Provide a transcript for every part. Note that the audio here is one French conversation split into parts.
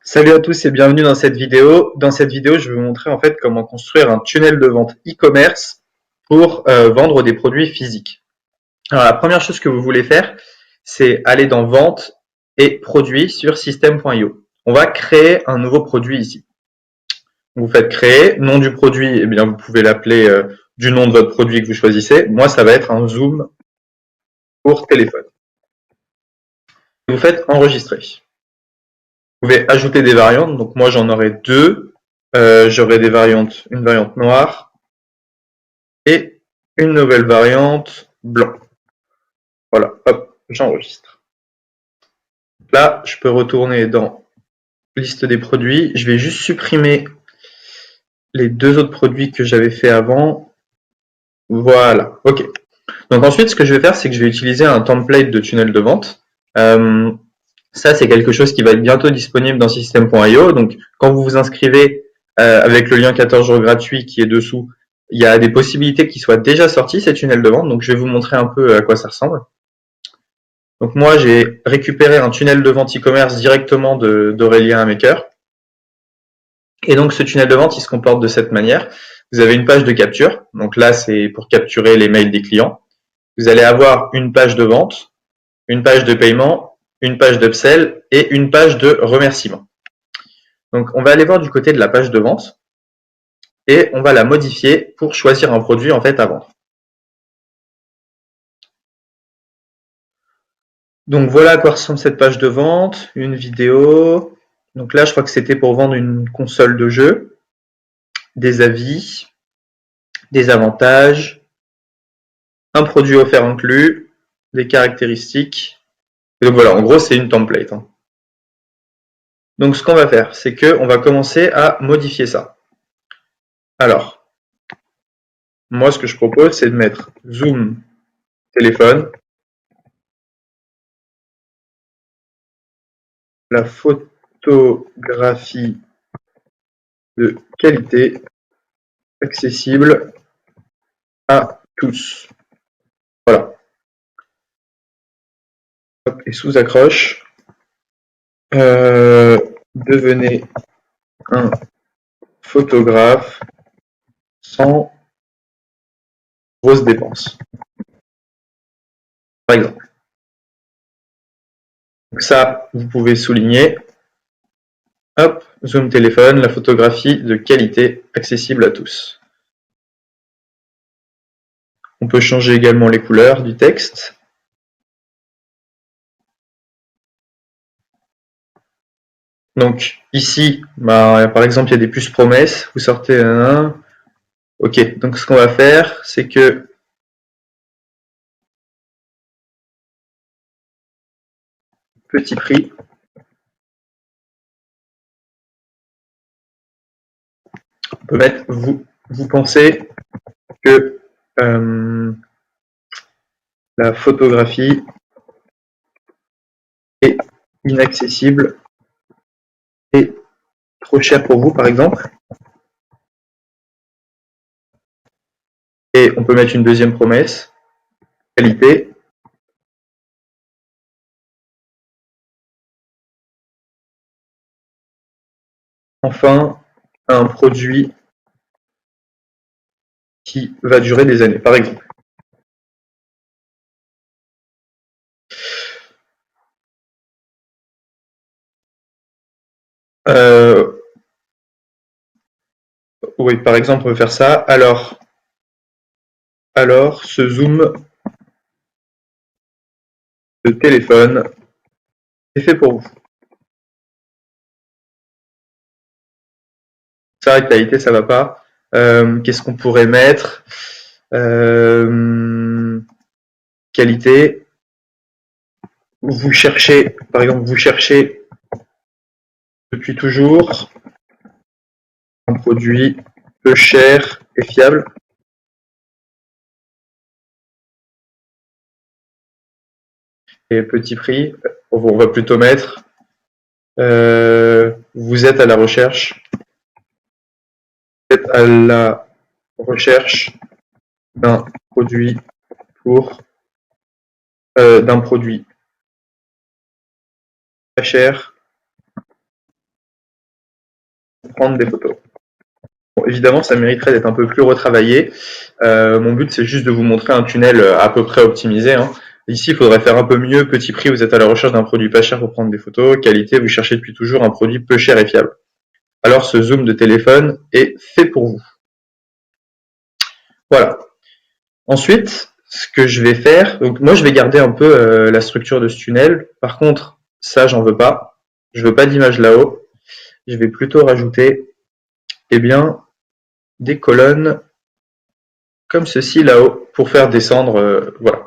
Salut à tous et bienvenue dans cette vidéo. Dans cette vidéo, je vais vous montrer en fait comment construire un tunnel de vente e-commerce pour vendre des produits physiques. Alors la première chose que vous voulez faire, c'est aller dans Vente et Produits sur System.io. On va créer un nouveau produit ici. Vous faites créer, nom du produit, eh bien vous pouvez l'appeler du nom de votre produit que vous choisissez. Moi, ça va être un Zoom pour téléphone. Vous faites enregistrer. Vous pouvez ajouter des variantes. Donc moi, j'en aurai deux. J'aurai des variantes, une variante noire et une nouvelle variante blanc. Voilà, hop, j'enregistre. Là, je peux retourner dans liste des produits. Je vais juste supprimer les deux autres produits que j'avais fait avant. Voilà, ok. Donc ensuite, ce que je vais faire, c'est que je vais utiliser un template de tunnel de vente. Ça, c'est quelque chose qui va être bientôt disponible dans System.io. Donc, quand vous vous inscrivez avec le lien 14 jours gratuit qui est dessous, il y a des possibilités qui soient déjà sortis, ces tunnels de vente. Donc, je vais vous montrer un peu à quoi ça ressemble. Donc, moi, j'ai récupéré un tunnel de vente e-commerce directement d'Aurélien Maker. Et donc, ce tunnel de vente, il se comporte de cette manière. Vous avez une page de capture. Donc là, c'est pour capturer les mails des clients. Vous allez avoir une page de vente, une page de paiement, une page d'upsell et une page de remerciement. Donc, on va aller voir du côté de la page de vente et on va la modifier pour choisir un produit en fait à vendre. Donc, voilà à quoi ressemble cette page de vente, une vidéo. Donc là, je crois que c'était pour vendre une console de jeu, des avis, des avantages, un produit offert inclus, des caractéristiques. Et donc voilà, en gros, c'est une template. Donc, ce qu'on va faire, c'est qu'on va commencer à modifier ça. Alors, moi, ce que je propose, c'est de mettre Zoom téléphone, la photographie de qualité accessible à tous. Voilà. Hop, et sous accroche, devenez un photographe sans grosses dépenses, par exemple. Donc ça, vous pouvez souligner. Hop, zoom téléphone, la photographie de qualité accessible à tous. On peut changer également les couleurs du texte. Donc ici, par exemple, il y a des puces promesses. Vous sortez un. Ok, donc ce qu'on va faire, c'est que petit prix. On peut mettre vous pensez que la photographie est inaccessible et trop cher pour vous, par exemple. Et on peut mettre une deuxième promesse, qualité. Enfin, un produit qui va durer des années, par exemple. Oui, par exemple, on peut faire ça. Alors, ce zoom de téléphone est fait pour vous. Ça, la qualité, ça va pas. Qu'est-ce qu'on pourrait mettre? Qualité. Vous cherchez, par exemple, vous cherchez depuis toujours un produit peu cher et fiable. Et petit prix, on va plutôt mettre vous êtes à la recherche. Vous êtes à la recherche d'un produit pour d'un produit pas cher prendre des photos. Bon, évidemment, ça mériterait d'être un peu plus retravaillé. Mon but, c'est juste de vous montrer un tunnel à peu près optimisé, hein. Ici, il faudrait faire un peu mieux. Petit prix, vous êtes à la recherche d'un produit pas cher pour prendre des photos. Qualité, vous cherchez depuis toujours un produit peu cher et fiable. Alors, ce zoom de téléphone est fait pour vous. Voilà. Ensuite, ce que je vais faire, donc moi, je vais garder un peu la structure de ce tunnel. Par contre, ça, j'en veux pas. Je veux pas d'image là-haut. Je vais plutôt rajouter, eh bien, des colonnes comme ceci là-haut pour faire descendre, voilà.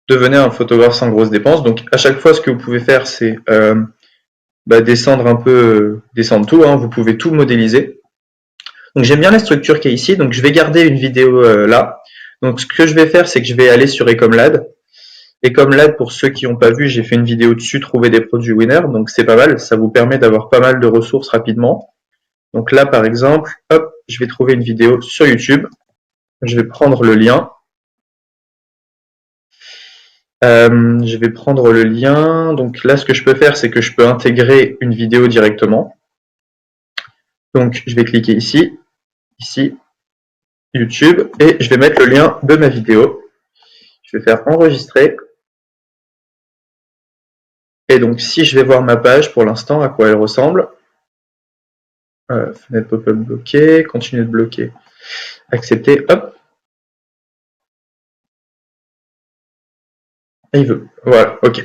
Devenez un photographe sans grosses dépenses. Donc à chaque fois, ce que vous pouvez faire, c'est descendre un peu, descendre tout, hein, vous pouvez tout modéliser. Donc j'aime bien la structure qui est ici, donc je vais garder une vidéo là. Donc ce que je vais faire, c'est que je vais aller sur Ecomlad. Ecomlad, pour ceux qui n'ont pas vu, j'ai fait une vidéo dessus, trouver des produits winner, donc c'est pas mal, ça vous permet d'avoir pas mal de ressources rapidement. Donc là, par exemple, hop, je vais trouver une vidéo sur YouTube. Je vais prendre le lien. Je vais prendre le lien. Donc là, ce que je peux faire, c'est que je peux intégrer une vidéo directement. Donc je vais cliquer ici, ici, YouTube, et je vais mettre le lien de ma vidéo. Je vais faire enregistrer. Et donc si je vais voir ma page pour l'instant, à quoi elle ressemble. Fenêtre pop-up bloquée, continuer de bloquer, accepter, hop. Et il veut. Voilà, ok.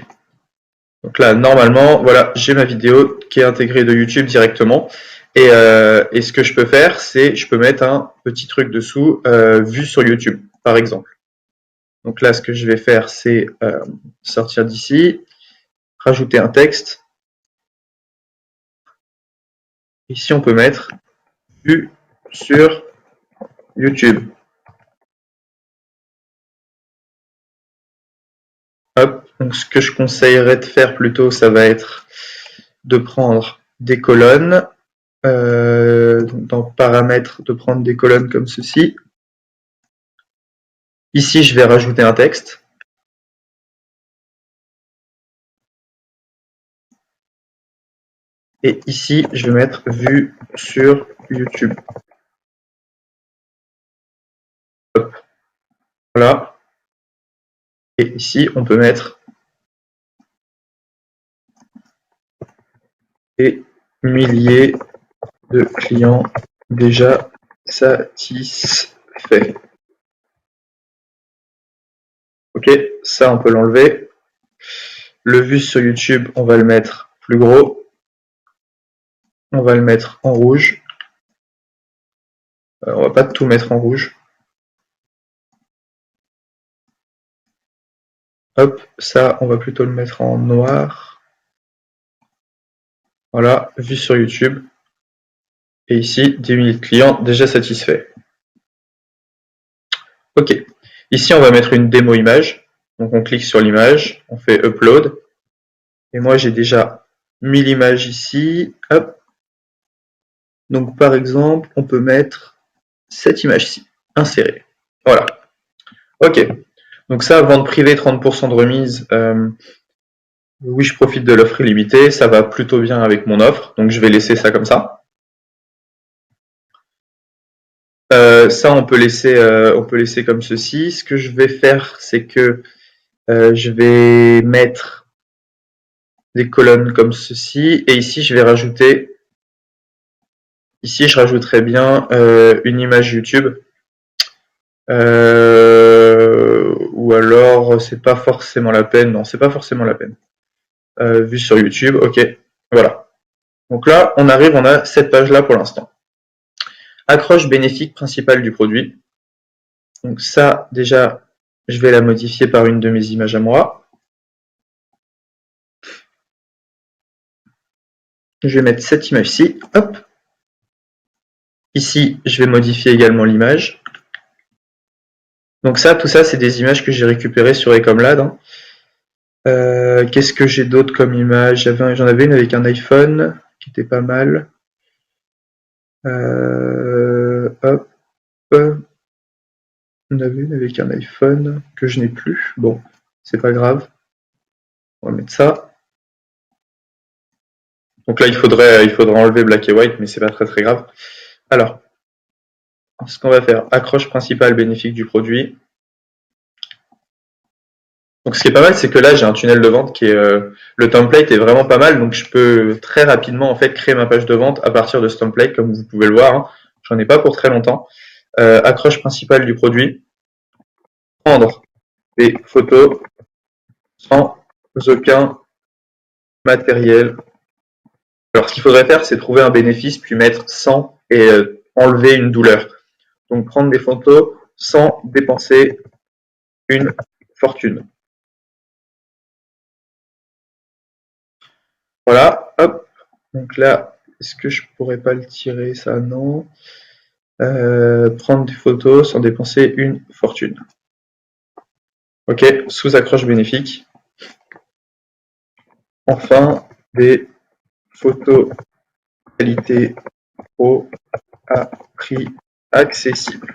Donc là, normalement, voilà, j'ai ma vidéo qui est intégrée de YouTube directement. Et ce que je peux faire, c'est je peux mettre un petit truc dessous, vue sur YouTube, par exemple. Donc là, ce que je vais faire, c'est sortir d'ici, rajouter un texte. Ici, on peut mettre vue sur YouTube. Hop. Donc ce que je conseillerais de faire plutôt, ça va être de prendre des colonnes. Dans paramètres, de prendre des colonnes comme ceci. Ici, je vais rajouter un texte. Et ici, je vais mettre vue sur YouTube. Hop. Voilà. Et ici, on peut mettre des milliers de clients déjà satisfaits. Ok, ça, on peut l'enlever. Le vue sur YouTube, on va le mettre plus gros. On va le mettre en rouge. On va pas tout mettre en rouge. Hop, ça, on va plutôt le mettre en noir. Voilà, vue sur YouTube. Et ici, 10 milliers de clients déjà satisfaits. Ok. Ici, on va mettre une démo image. Donc, on clique sur l'image, on fait Upload. Et moi, j'ai déjà mis l'image ici. Hop. Donc, par exemple, on peut mettre cette image-ci, insérer. Voilà. Ok. Donc ça, vente privée, 30% de remise. Oui, je profite de l'offre illimitée. Ça va plutôt bien avec mon offre. Donc, je vais laisser ça comme ça. Ça, on peut laisser comme ceci. Ce que je vais faire, c'est que je vais mettre des colonnes comme ceci. Et ici, je vais rajouter, ici, je rajouterai bien une image YouTube. Ou alors, c'est pas forcément la peine. Non, c'est pas forcément la peine. Vue sur YouTube, ok. Voilà. Donc là, on a cette page-là pour l'instant. Accroche bénéfique principale du produit. Donc ça, déjà, je vais la modifier par une de mes images à moi. Je vais mettre cette image-ci. Hop. Ici, je vais modifier également l'image. Donc ça, tout ça, c'est des images que j'ai récupérées sur Ecomlad. Hein. Qu'est-ce que j'ai d'autre comme image? J'en avais une avec un iPhone qui était pas mal. Hop. On avait une avec un iPhone que je n'ai plus. Bon, c'est pas grave. On va mettre ça. Donc là, il faudrait enlever black et white, mais c'est pas très très grave. Alors, ce qu'on va faire, accroche principale bénéfique du produit. Donc ce qui est pas mal, c'est que là, j'ai un tunnel de vente qui est... le template est vraiment pas mal, donc je peux très rapidement en fait créer ma page de vente à partir de ce template, comme vous pouvez le voir. Hein. J'en ai pas pour très longtemps. Accroche principale du produit. Prendre des photos sans aucun matériel. Alors ce qu'il faudrait faire, c'est trouver un bénéfice, puis mettre sans et enlever une douleur. Donc prendre des photos sans dépenser une fortune. Voilà, hop. Donc là, est-ce que je pourrais pas le tirer, ça? Non. Prendre des photos sans dépenser une fortune. Ok, sous accroche bénéfique. Enfin, des photos qualité pro à prix accessible.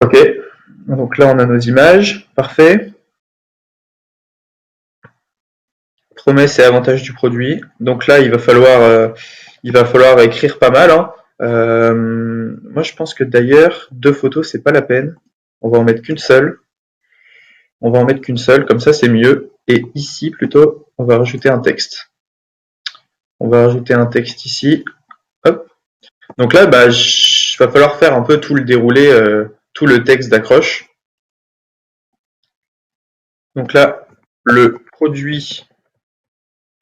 Ok, donc là on a nos images, parfait. Promesses et avantages du produit. Donc là il va falloir écrire pas mal. Hein. Moi je pense que d'ailleurs 2 photos c'est pas la peine. On va en mettre qu'une seule. On va en mettre qu'une seule, comme ça c'est mieux. Et ici plutôt, on va rajouter un texte. On va rajouter un texte ici. Hop. Donc là, bah, va falloir faire un peu tout le déroulé, tout le texte d'accroche. Donc là, le produit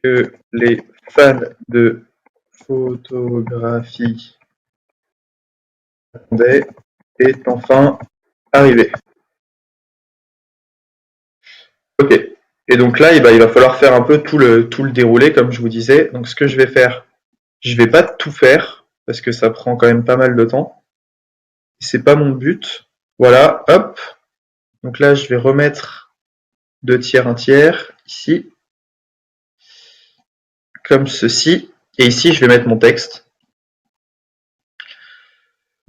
que les fans de photographie attendaient est enfin arrivé. Ok. Et donc là, il va falloir faire un peu tout le déroulé, comme je vous disais. Donc ce que je vais faire, je vais pas tout faire, parce que ça prend quand même pas mal de temps. C'est pas mon but. Voilà, hop. Donc là, je vais remettre 2 tiers, 1 tiers, ici. Comme ceci. Et ici, je vais mettre mon texte.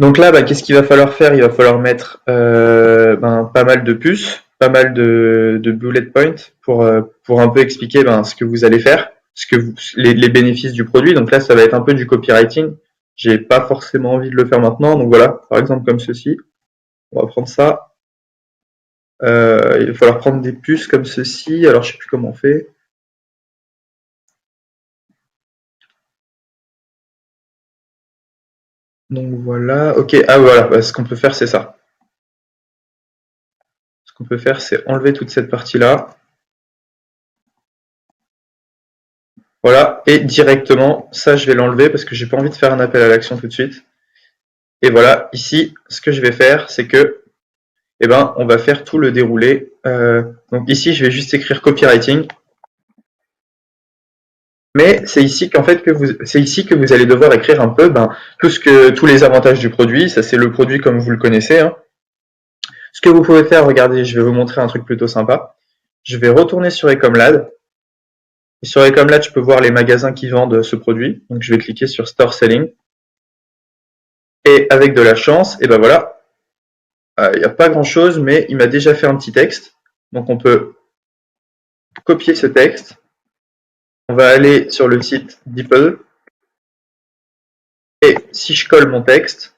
Donc là, bah, qu'est-ce qu'il va falloir faire? Il va falloir mettre pas mal de puces, pas mal de bullet points pour un peu expliquer ce que vous allez faire, les bénéfices du produit. Donc là, ça va être un peu du copywriting. J'ai pas forcément envie de le faire maintenant. Donc voilà, par exemple comme ceci. On va prendre ça. Il va falloir prendre des puces comme ceci. Alors je sais plus comment on fait. Donc voilà. Ok. Ah voilà. Bah, ce qu'on peut faire, c'est ça. Ce qu'on peut faire, c'est enlever toute cette partie-là. Voilà. Et directement, ça, je vais l'enlever parce que j'ai pas envie de faire un appel à l'action tout de suite. Et voilà. Ici, ce que je vais faire, c'est que, on va faire tout le déroulé. Donc ici, je vais juste écrire copywriting. Mais c'est ici que vous allez devoir écrire un peu tous les avantages du produit. Ça, c'est le produit comme vous le connaissez. Hein. Ce que vous pouvez faire, regardez, je vais vous montrer un truc plutôt sympa. Je vais retourner sur Ecomlad. Et sur Ecomlad, je peux voir les magasins qui vendent ce produit. Donc je vais cliquer sur Store Selling. Et avec de la chance, et ben voilà, il n'y a pas grand chose, mais il m'a déjà fait un petit texte. Donc on peut copier ce texte. On va aller sur le site DeepL. Et si je colle mon texte,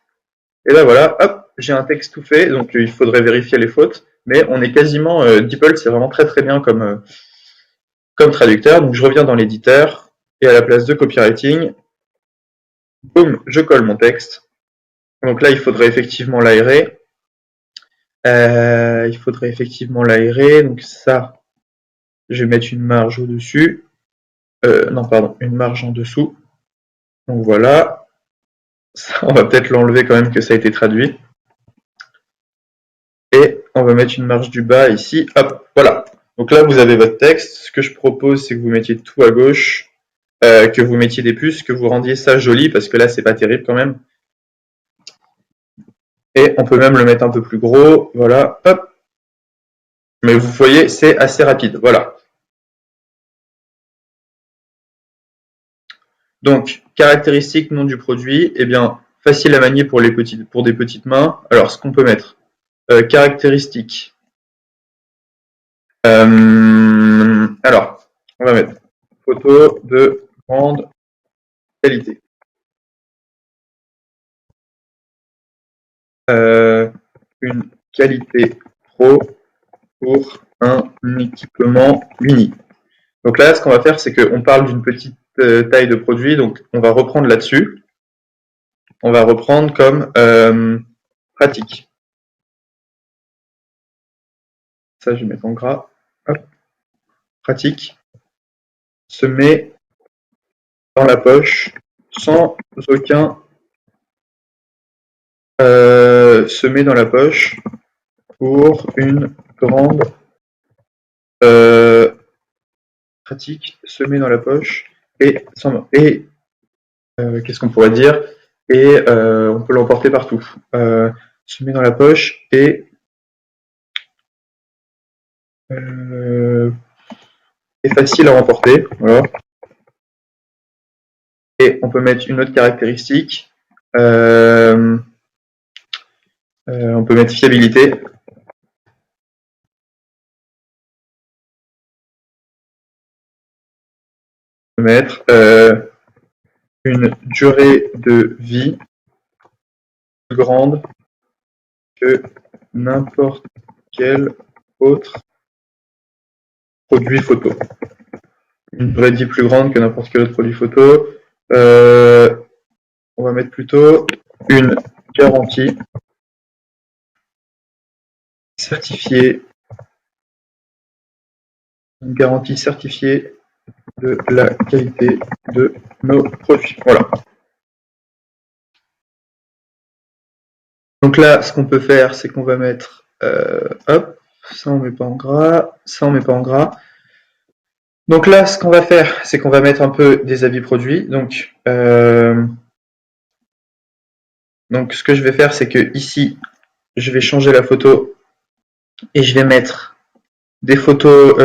et ben voilà, hop, j'ai un texte tout fait. Donc il faudrait vérifier les fautes. Mais on est quasiment, DeepL, c'est vraiment très très bien comme traducteur. Donc je reviens dans l'éditeur. Et à la place de copywriting, boum, je colle mon texte. Donc là, il faudrait effectivement l'aérer. Donc ça, je vais mettre une marge au-dessus. Non, pardon, une marge en dessous. Donc voilà. Ça, on va peut-être l'enlever quand même que ça a été traduit. Et on va mettre une marge du bas ici. Hop, voilà. Donc là, vous avez votre texte. Ce que je propose, c'est que vous mettiez tout à gauche, que vous mettiez des puces, que vous rendiez ça joli, parce que là, c'est pas terrible quand même. Et on peut même le mettre un peu plus gros. Voilà, hop. Mais vous voyez, c'est assez rapide. Voilà. Donc, caractéristiques, nom du produit, eh bien, facile à manier pour des petites mains. Alors, ce qu'on peut mettre, caractéristiques. Alors, on va mettre photo de grande qualité. Une qualité pro pour un équipement mini. Donc là, ce qu'on va faire, c'est qu'on parle d'une petite taille de produit, donc on va reprendre là-dessus. On va reprendre comme pratique. Ça, je vais mettre en gras. Hop. Pratique. Se met dans la poche sans aucun se met dans la poche pour une grande pratique, se met dans la poche et qu'est-ce qu'on pourrait dire, et on peut l'emporter partout. Se met dans la poche et est facile à remporter. Voilà. Et on peut mettre une autre caractéristique. On peut mettre fiabilité. On peut mettre une durée de vie plus grande que n'importe quel autre produit photo. Une durée de vie plus grande que n'importe quel autre produit photo. On va mettre plutôt une garantie certifiée, une garantie certifiée de la qualité de nos produits. Voilà. Donc là, ce qu'on peut faire, c'est qu'on va mettre, hop, ça on met pas en gras, ça on met pas en gras. Donc là, ce qu'on va faire, c'est qu'on va mettre un peu des avis produits. Donc ce que je vais faire, c'est que ici, je vais changer la photo et je vais mettre des photos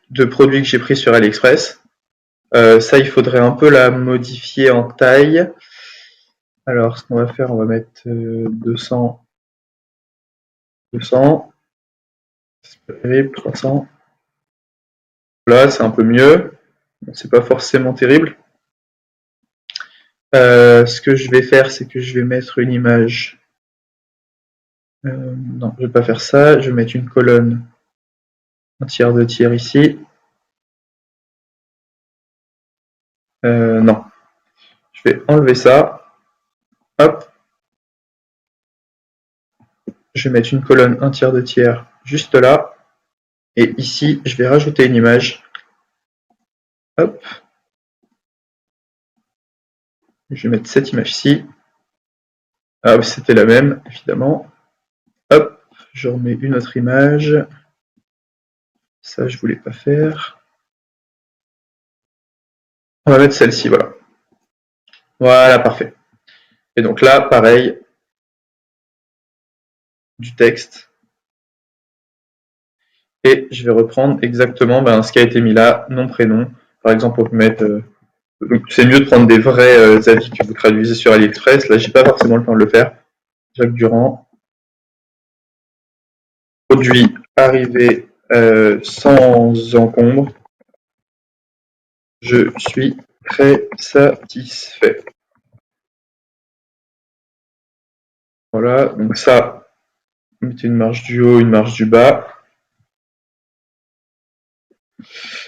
de produits que j'ai pris sur AliExpress. Ça, il faudrait un peu la modifier en taille. Alors, ce qu'on va faire, on va mettre 200, 200, c'est pas terrible, 300. Là, c'est un peu mieux. C'est pas forcément terrible. Ce que je vais faire, c'est que je vais mettre une image. Non, je vais pas faire ça. Je vais mettre une colonne, un tiers, deux tiers ici. Non, je vais enlever ça. Hop. Je vais mettre une colonne, un tiers, deux tiers, juste là. Et ici, je vais rajouter une image. Hop. Je vais mettre cette image-ci. Ah, c'était la même, évidemment. Hop, je remets une autre image. Ça, je voulais pas faire. On va mettre celle-ci, voilà. Voilà, parfait. Et donc là, pareil, du texte. Et je vais reprendre exactement ce qui a été mis là, nom, prénom. Par exemple, on peut mettre... c'est mieux de prendre des vrais avis que vous traduisez sur AliExpress. Là, j'ai pas forcément le temps de le faire. Jacques Durand. Produit arrivé sans encombre. Je suis très satisfait. Voilà, donc ça, mettez une marge du haut, une marge du bas.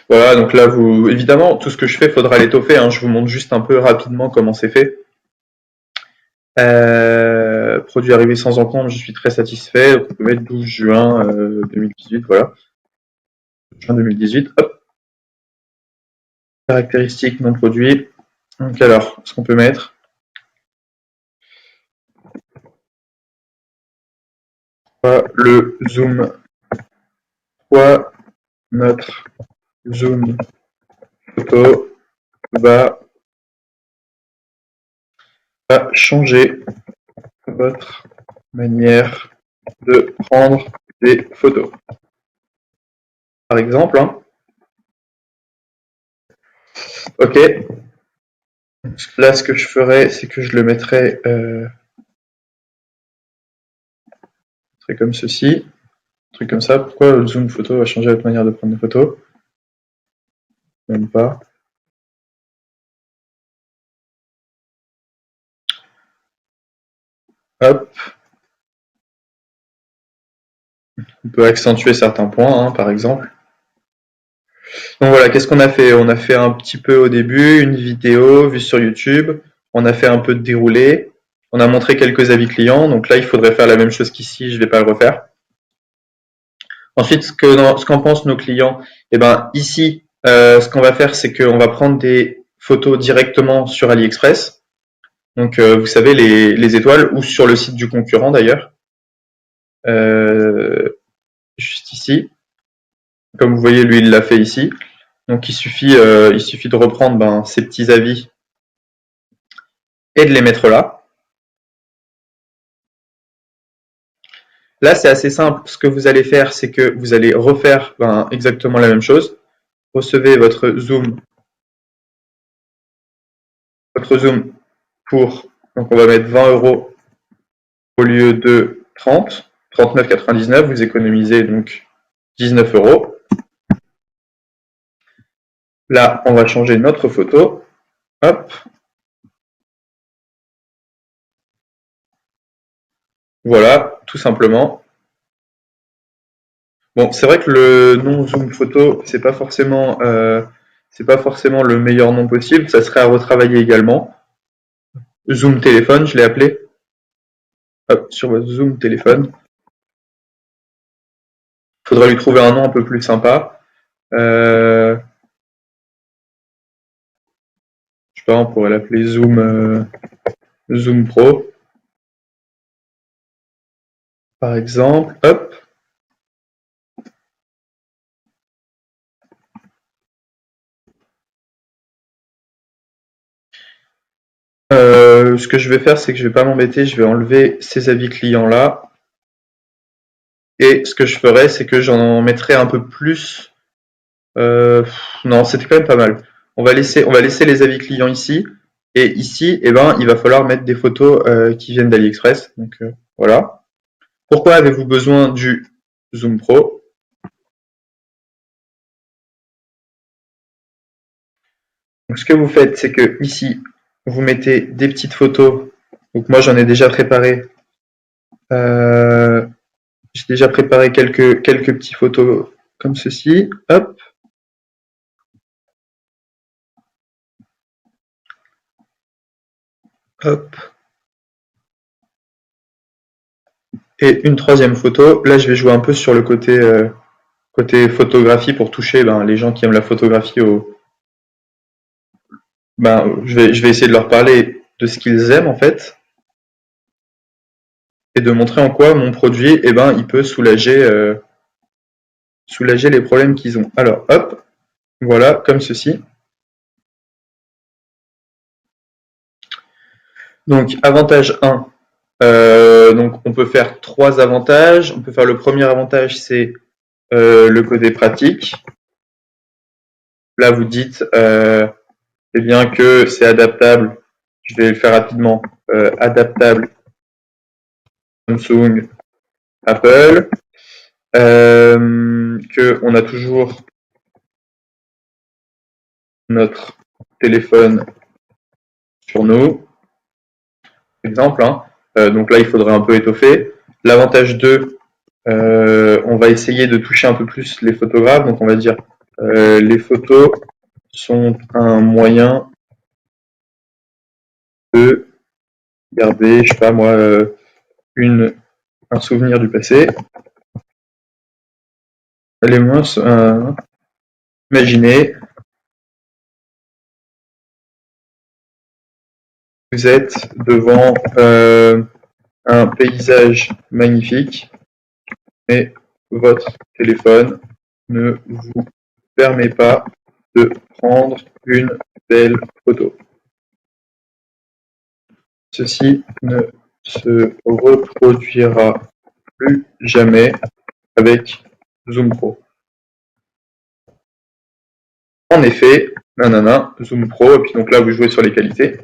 Voilà, donc là, évidemment, tout ce que je fais, faudra l'étoffer. Hein. Je vous montre juste un peu rapidement comment c'est fait. Produit arrivé sans encombre, je suis très satisfait. Donc on peut mettre 12 juin 2018, voilà. Juin 2018, hop. Caractéristiques non produit. Donc alors, ce qu'on peut mettre. Le zoom. Pourquoi notre zoom photo va changer votre manière de prendre des photos. Par exemple, hein. Ok. Là, ce que je ferais, c'est que je le mettrais comme ceci, un truc comme ça. Pourquoi le zoom photo va changer votre manière de prendre des photos? Même pas. Hop, on peut accentuer certains points, hein, par exemple. Donc voilà, qu'est-ce qu'on a fait? On a fait un petit peu au début, une vidéo vue sur YouTube. On a fait un peu de déroulé. On a montré quelques avis clients. Donc là, il faudrait faire la même chose qu'ici. Je ne vais pas le refaire. Ensuite, ce qu'en pensent nos clients, eh ben ici, ce qu'on va faire, c'est qu'on va prendre des photos directement sur AliExpress. Donc, vous savez, les étoiles, ou sur le site du concurrent d'ailleurs. Juste ici. Comme vous voyez, lui, il l'a fait ici. Donc, il suffit de reprendre ces petits avis et de les mettre là. Là, c'est assez simple. Ce que vous allez faire, c'est que vous allez refaire exactement la même chose. Recevez votre zoom pour, donc on va mettre 20 euros au lieu de 30, 39,99. Vous économisez donc 19 euros. Là, on va changer notre photo. Hop. Voilà, tout simplement. Bon, c'est vrai que le nom zoom photo, c'est pas forcément le meilleur nom possible. Ça serait à retravailler également. Zoom téléphone, je l'ai appelé. Hop, sur votre zoom téléphone. Il faudra lui trouver un nom un peu plus sympa. Je sais pas, on pourrait l'appeler Zoom Pro, par exemple. Hop. Ce que je vais faire, c'est que je vais pas m'embêter, je vais enlever ces avis clients là. Et ce que je ferai, c'est que j'en mettrai un peu plus. Non, c'était quand même pas mal. On va laisser les avis clients ici. Et ici, eh ben, il va falloir mettre des photos qui viennent d'AliExpress. Donc voilà. Pourquoi avez-vous besoin du Zoom Pro? Donc, ce que vous faites, c'est que ici, vous mettez des petites photos. Donc moi, j'en ai déjà préparé. Euh, j'ai déjà préparé quelques petites photos comme ceci. Hop, hop. Et une troisième photo. Là, je vais jouer un peu sur le côté photographie pour toucher les gens qui aiment la photographie je vais essayer de leur parler de ce qu'ils aiment en fait et de montrer en quoi mon produit il peut soulager les problèmes qu'ils ont. Alors hop, voilà, comme ceci. Donc avantage 1, donc on peut faire trois avantages. On peut faire le premier avantage, c'est le côté pratique. Là vous dites eh bien que c'est adaptable. Je vais le faire rapidement. Adaptable Samsung, Apple. Que on a toujours notre téléphone sur nous, exemple. Hein. Donc là, il faudrait un peu étoffer. L'avantage 2, on va essayer de toucher un peu plus les photographes. Donc on va dire les photos sont un moyen de garder, je sais pas moi, un souvenir du passé. Les moins, imaginez, vous êtes devant un paysage magnifique, mais votre téléphone ne vous permet pas de prendre une belle photo. Ceci ne se reproduira plus jamais avec Zoom Pro. En effet, nanana, Zoom Pro, et puis donc là vous jouez sur les qualités.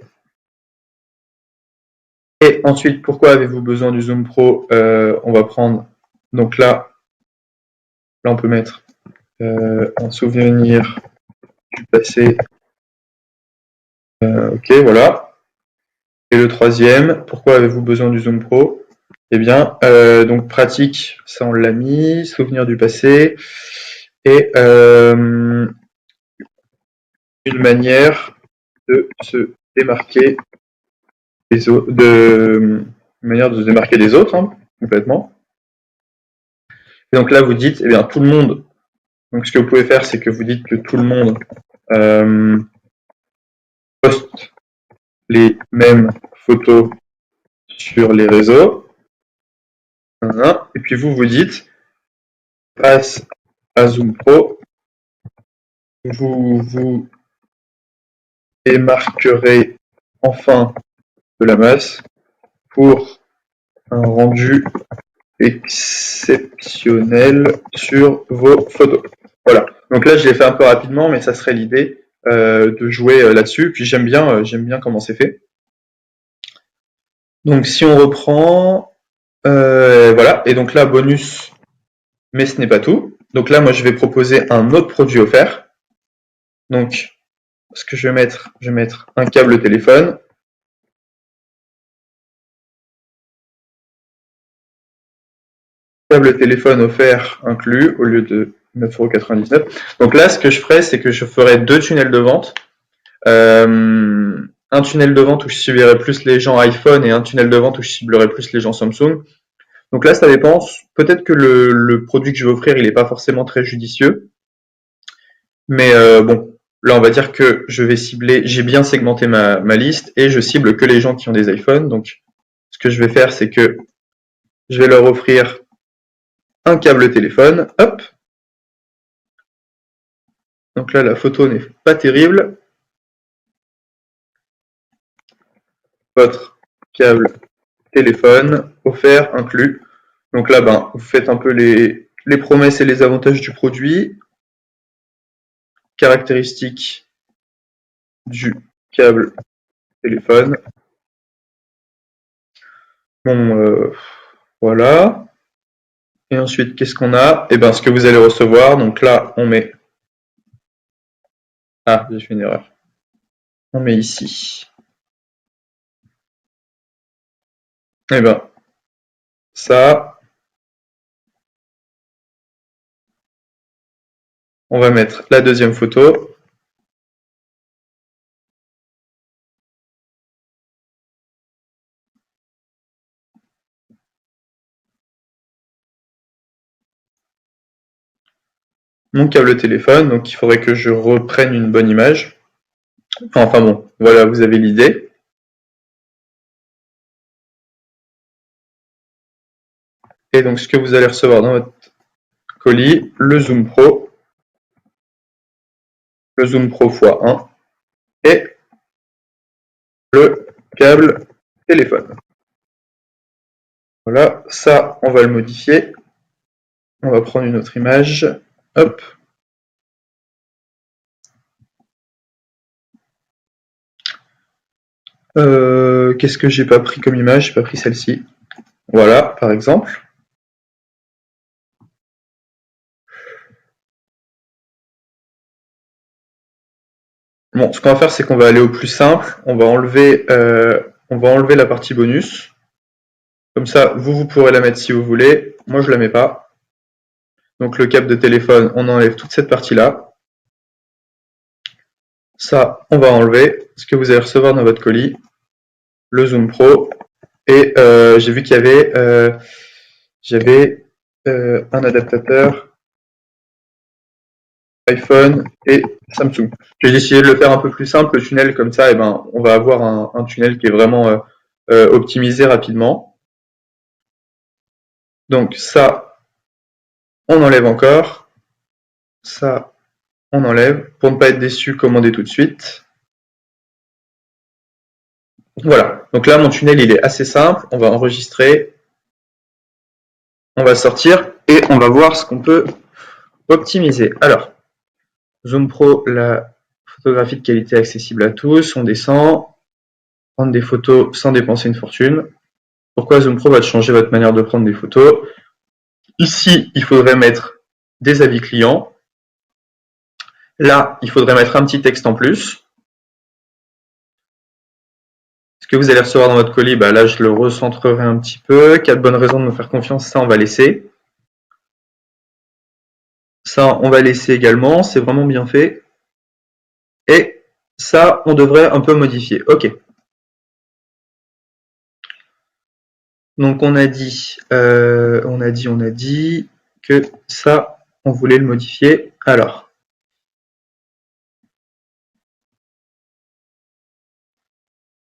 Et ensuite, pourquoi avez-vous besoin du Zoom Pro? On va prendre, donc là on peut mettre un souvenir du passé. Ok, voilà. Et le troisième, pourquoi avez-vous besoin du Zoom Pro? Eh bien, donc pratique, ça on l'a mis, souvenir du passé, et une manière de se démarquer des autres, une manière de se démarquer des autres, hein, complètement. Et donc là, vous dites, eh bien, tout le monde. Donc, ce que vous pouvez faire, c'est que vous dites que tout le monde poste les mêmes photos sur les réseaux. Et puis vous dites, grâce à Zoom Pro, vous vous démarquerez enfin de la masse pour un rendu exceptionnel sur vos photos. Voilà. Donc là, je l'ai fait un peu rapidement, mais ça serait l'idée de jouer là-dessus. Puis j'aime bien comment c'est fait. Donc si on reprend, voilà. Et donc là, bonus, mais ce n'est pas tout. Donc là, moi, je vais proposer un autre produit offert. Donc, ce que je vais mettre un câble téléphone. Câble téléphone offert inclus au lieu de 9,99 €. Donc là, ce que je ferai, c'est que je ferai deux tunnels de vente. Un tunnel de vente où je ciblerai plus les gens iPhone et un tunnel de vente où je ciblerai plus les gens Samsung. Donc là, ça dépend. Peut-être que le produit que je vais offrir, il n'est pas forcément très judicieux. Mais bon, là, on va dire que je vais cibler, j'ai bien segmenté ma liste et je cible que les gens qui ont des iPhones. Donc, ce que je vais faire, c'est que je vais leur offrir un câble téléphone. Hop. Donc là, la photo n'est pas terrible. Votre câble téléphone offert inclus. Donc là, ben, vous faites un peu les promesses et les avantages du produit. Caractéristiques du câble téléphone. Bon, voilà. Et ensuite, qu'est-ce qu'on a? Eh bien, ce que vous allez recevoir. Donc là, on met... Ah, j'ai fait une erreur. On met ici. Eh bien, ça, on va mettre la deuxième photo. Mon câble téléphone, donc il faudrait que je reprenne une bonne image. Enfin bon, voilà, vous avez l'idée. Et donc ce que vous allez recevoir dans votre colis, le Zoom Pro x1 et le câble téléphone. Voilà, ça, on va le modifier. On va prendre une autre image. Hop. Qu'est-ce que j'ai pas pris comme image? J'ai pas pris celle-ci. Voilà, par exemple. Bon, ce qu'on va faire, c'est qu'on va aller au plus simple. On va enlever la partie bonus. Comme ça, vous pourrez la mettre si vous voulez. Moi, je la mets pas. Donc le câble de téléphone, on enlève toute cette partie-là. Ça, on va enlever. Ce que vous allez recevoir dans votre colis, le Zoom Pro. Et j'ai vu qu'il y avait, j'avais un adaptateur iPhone et Samsung. J'ai décidé de le faire un peu plus simple, le tunnel, comme ça, et ben, on va avoir un tunnel qui est vraiment optimisé rapidement. Donc ça, on enlève encore. Ça, on enlève. Pour ne pas être déçu, commandez tout de suite. Voilà. Donc là, mon tunnel, il est assez simple. On va enregistrer. On va sortir et on va voir ce qu'on peut optimiser. Alors, Zoom Pro, la photographie de qualité accessible à tous. On descend. Prendre des photos sans dépenser une fortune. Pourquoi Zoom Pro va changer votre manière de prendre des photos? Ici, il faudrait mettre des avis clients. Là, il faudrait mettre un petit texte en plus. que vous allez recevoir dans votre colis, bah là je le recentrerai un petit peu. 4 bonnes raisons de me faire confiance, ça on va laisser. Ça on va laisser également, c'est vraiment bien fait. Et ça on devrait un peu modifier. Ok. Donc on a dit que ça on voulait le modifier. Alors.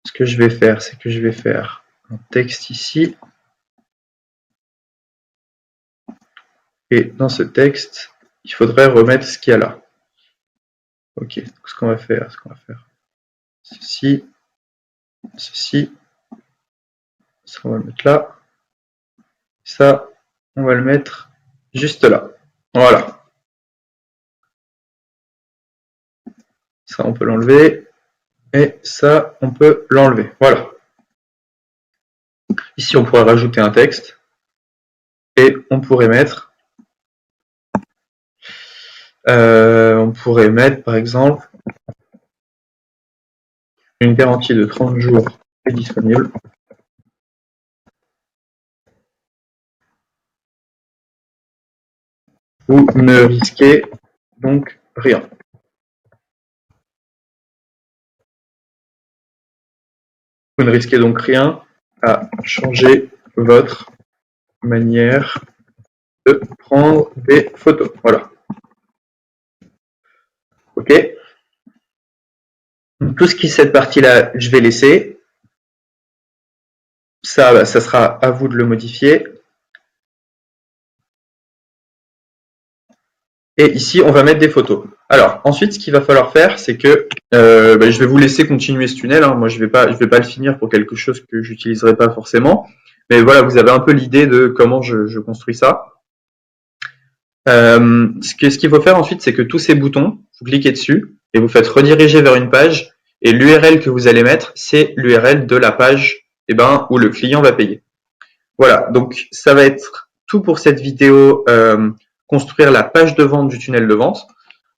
Ce que je vais faire, c'est que je vais faire un texte ici. Et dans ce texte, il faudrait remettre ce qu'il y a là. Ok, donc ce qu'on va faire, ceci, ceci, ça on va le mettre là, ça on va le mettre juste là. Voilà. Ça on peut l'enlever, et ça on peut l'enlever. Voilà. Ici on pourrait rajouter un texte, et on pourrait mettre par exemple une garantie de 30 jours est disponible. Vous ne risquez donc rien. Vous ne risquez donc rien à changer votre manière de prendre des photos. Voilà. Ok. Donc, tout ce qui est cette partie-là, je vais laisser. Ça, ça sera à vous de le modifier. Et ici, on va mettre des photos. Alors, ensuite, ce qu'il va falloir faire, c'est que je vais vous laisser continuer ce tunnel. Hein. Moi, je vais pas le finir pour quelque chose que j'utiliserai pas forcément. Mais voilà, vous avez un peu l'idée de comment je construis ça. Ce qu'il faut faire ensuite, c'est que tous ces boutons, vous cliquez dessus et vous faites rediriger vers une page. Et l'URL que vous allez mettre, c'est l'URL de la page où le client va payer. Voilà, donc ça va être tout pour cette vidéo, construire la page de vente du tunnel de vente.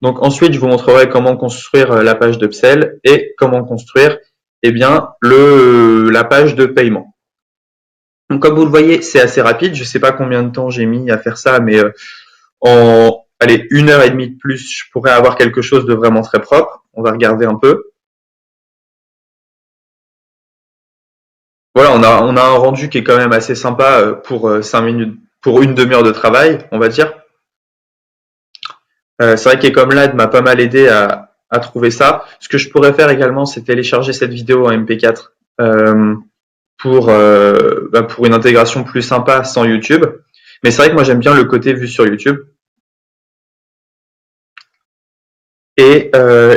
Donc ensuite, je vous montrerai comment construire la page d'upsell et comment construire la page de paiement. Donc comme vous le voyez, c'est assez rapide. Je ne sais pas combien de temps j'ai mis à faire ça, mais en 1h30 de plus, je pourrais avoir quelque chose de vraiment très propre. On va regarder un peu. Voilà, on a un rendu qui est quand même assez sympa pour 5 minutes, pour une demi-heure de travail, on va dire. C'est vrai qu'Ecomlad m'a pas mal aidé à trouver ça. Ce que je pourrais faire également, c'est télécharger cette vidéo en MP4 pour une intégration plus sympa sans YouTube. Mais c'est vrai que moi j'aime bien le côté vu sur YouTube. Et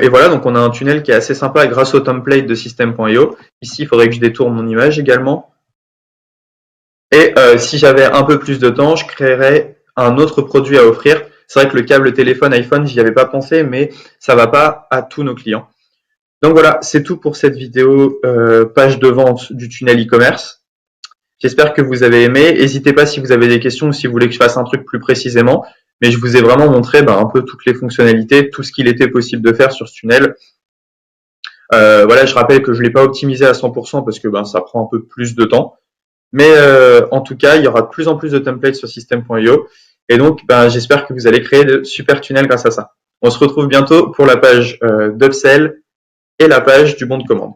voilà, donc on a un tunnel qui est assez sympa grâce au template de System.io. Ici, il faudrait que je détourne mon image également. Et si j'avais un peu plus de temps, je créerais un autre produit à offrir. C'est vrai que le câble téléphone iPhone, j'y avais pas pensé, mais ça va pas à tous nos clients. Donc voilà, c'est tout pour cette vidéo page de vente du tunnel e-commerce. J'espère que vous avez aimé. N'hésitez pas si vous avez des questions ou si vous voulez que je fasse un truc plus précisément. Mais je vous ai vraiment montré un peu toutes les fonctionnalités, tout ce qu'il était possible de faire sur ce tunnel. Voilà, je rappelle que je ne l'ai pas optimisé à 100% parce que ça prend un peu plus de temps. Mais en tout cas, il y aura de plus en plus de templates sur System.io. Et donc, j'espère que vous allez créer de super tunnels grâce à ça. On se retrouve bientôt pour la page d'upsell et la page du bon de commande.